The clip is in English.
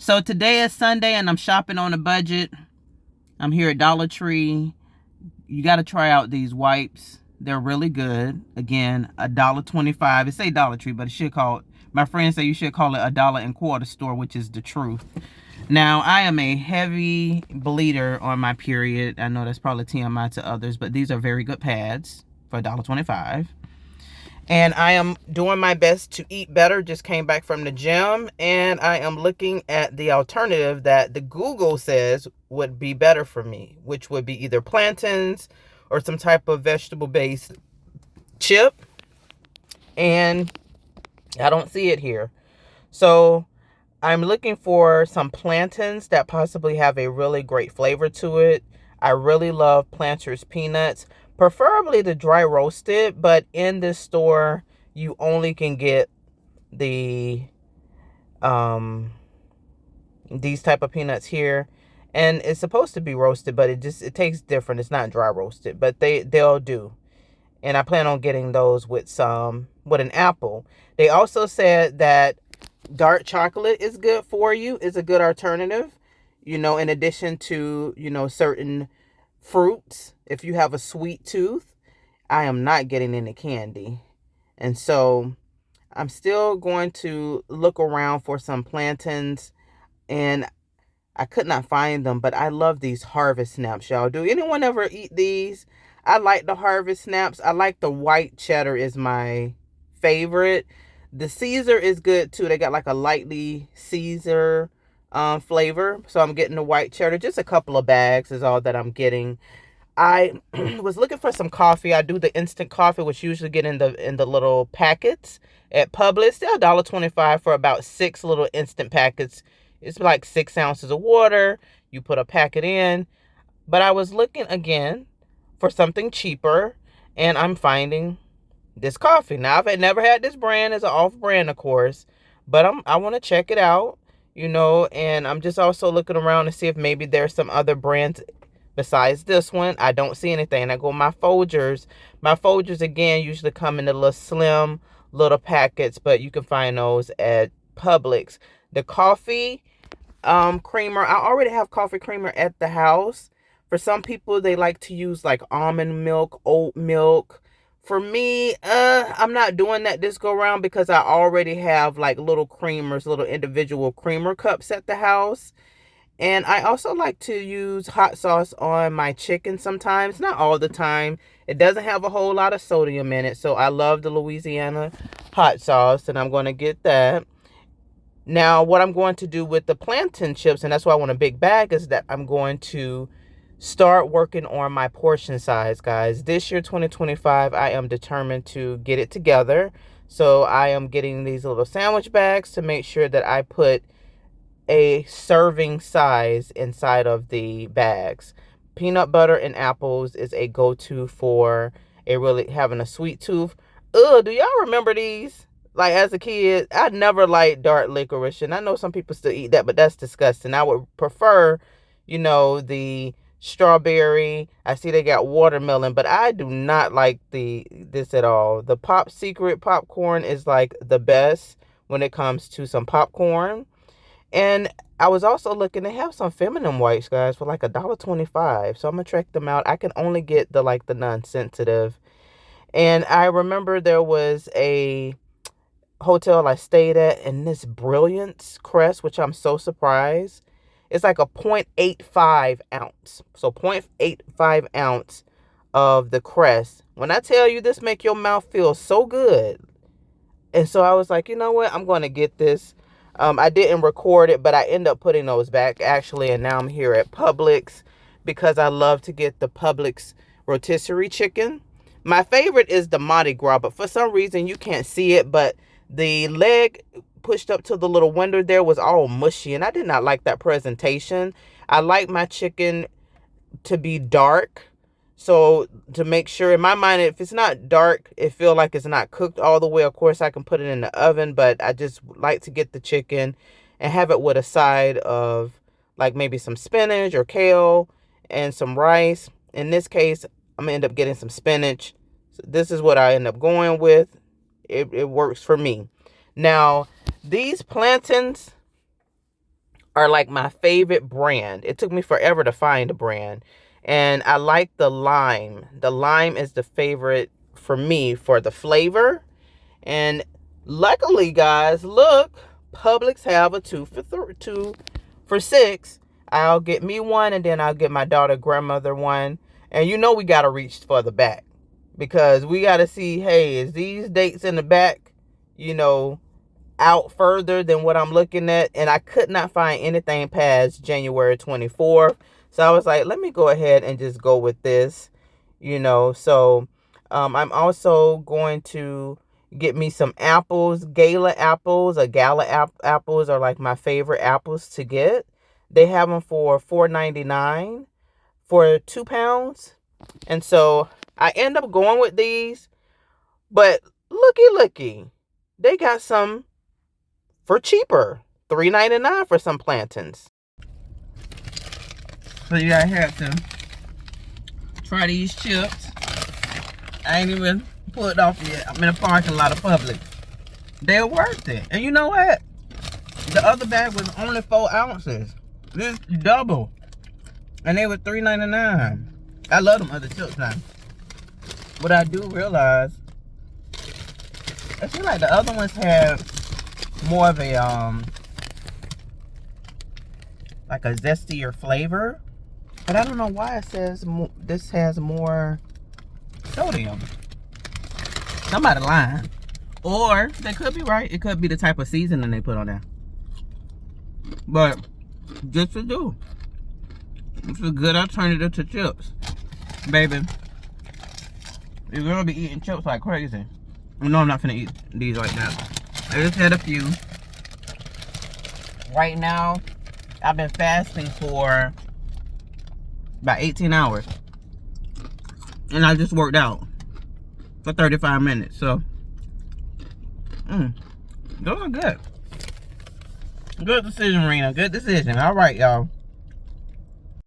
So today is Sunday and I'm shopping on a budget. I'm here at Dollar Tree. You got to try out these wipes. They're really good. Again, $1.25. It say Dollar Tree, but it should call it, my friends say you should call it $1.25 store, which is the truth. Now, I am a heavy bleeder on my period. I know that's probably TMI to others, but these are very good pads for $1.25. And I am doing my best to eat better. Just came back from the gym, and I am looking at the alternative that the Google says would be better for me, which would be either plantains or some type of vegetable-based chip. And I don't see it here. So I'm looking for some plantains that possibly have a really great flavor to it. I really love Planters peanuts, preferably the dry roasted, but in this store you only can get the these type of peanuts here, and it's supposed to be roasted, but it tastes different. It's not dry roasted, but they'll do. And I plan on getting those with an apple. They also said that dark chocolate is good for you. It's a good alternative, in addition to, certain fruits. If you have a sweet tooth, I am not getting any candy. And so I'm still going to look around for some plantains, and I could not find them, but I love these Harvest Snaps, y'all. Do anyone ever eat these? I like the Harvest Snaps. I like the white cheddar is my favorite. The Caesar is good too. They got like a lightly Caesar flavor. So I'm getting the white cheddar. Just a couple of bags is all that I'm getting. I was looking for some coffee. I do the instant coffee, which you usually get in the little packets at Publix. They're $1.25 for about 6 little instant packets. It's like 6 ounces of water. You put a packet in. But I was looking again for something cheaper, and I'm finding this coffee. Now, I've never had this brand. It's an off-brand, of course, but I want to check it out, and I'm just also looking around to see if maybe there's some other brands besides this one. I don't see anything. I go my Folgers. My Folgers, again, usually come in the little slim little packets, but you can find those at Publix. The coffee creamer, I already have coffee creamer at the house. For some people, they like to use like almond milk, oat milk. For me, I'm not doing that this go around because I already have like little creamers, little individual creamer cups at the house. And I also like to use hot sauce on my chicken sometimes, not all the time. It doesn't have a whole lot of sodium in it, so I love the Louisiana hot sauce, and I'm going to get that. Now, what I'm going to do with the plantain chips, and that's why I want a big bag, is that I'm going to start working on my portion size, guys. This year, 2025, I am determined to get it together. So I am getting these little sandwich bags to make sure that I put a serving size inside of the bags. Peanut butter and apples is a go-to for having a sweet tooth. Ugh, do y'all remember these? Like, as a kid, I never liked dark licorice, and I know some people still eat that, but that's disgusting. I would prefer, the strawberry. I see they got watermelon, but I do not like this at all. The Pop Secret popcorn is like the best when it comes to some popcorn. And I was also looking to have some feminine wipes, guys, for like $1.25. So I'm gonna check them out. I can only get the non-sensitive. And I remember there was a hotel I stayed at, and this Brilliance Crest, which I'm so surprised. It's like a 0.85 ounce. So 0.85 ounce of the Crest. When I tell you this make your mouth feel so good. And so I was like, you know what? I'm going to get this. I didn't record it, but I end up putting those back actually. And now I'm here at Publix because I love to get the Publix rotisserie chicken. My favorite is the Mardi Gras, but for some reason you can't see it, but the leg pushed up to the little window there was all mushy, and I did not like that presentation. I like my chicken to be dark. So to make sure, in my mind, if it's not dark, it feels like it's not cooked all the way. Of course, I can put it in the oven, but I just like to get the chicken and have it with a side of like maybe some spinach or kale and some rice. In this case, I'm going to end up getting some spinach. So this is what I end up going with. It works for me. Now, these plantains are like my favorite brand. It took me forever to find a brand. And I like the lime. The lime is the favorite for me for the flavor. And luckily, guys, look, Publix have a 2 for $6. I'll get me one, and then I'll get my daughter grandmother one. And you know we got to reach for the back, because we got to see, hey, is these dates in the back, you know, out further than what I'm looking at? And I could not find anything past January 24th. So I was like, let me go ahead and just go with this, you know. So I'm also going to get me some apples. Gala apples or apples are like my favorite apples to get. They have them for $4.99 for 2 pounds. And so I end up going with these. But looky, they got some for cheaper. $3.99 for some plantains. So you gotta have to try these chips. I ain't even pulled off yet. I'm in a parking lot of Publix. They're worth it. And you know what? The other bag was only 4 ounces. This is double. And they were $3.99. I love them other chips now. But I do realize, I feel like the other ones have more of a like a zestier flavor. But I don't know why it says this has more sodium. Somebody lying. Or they could be right. It could be the type of seasoning they put on there. But just to do. It's a good alternative to chips. Baby, you're gonna be eating chips like crazy. No, I'm not finna eat these like that. I just had a few. Right now, I've been fasting for about 18 hours. And I just worked out for 35 minutes. So, those are good. Good decision, Rena. Good decision. All right, y'all.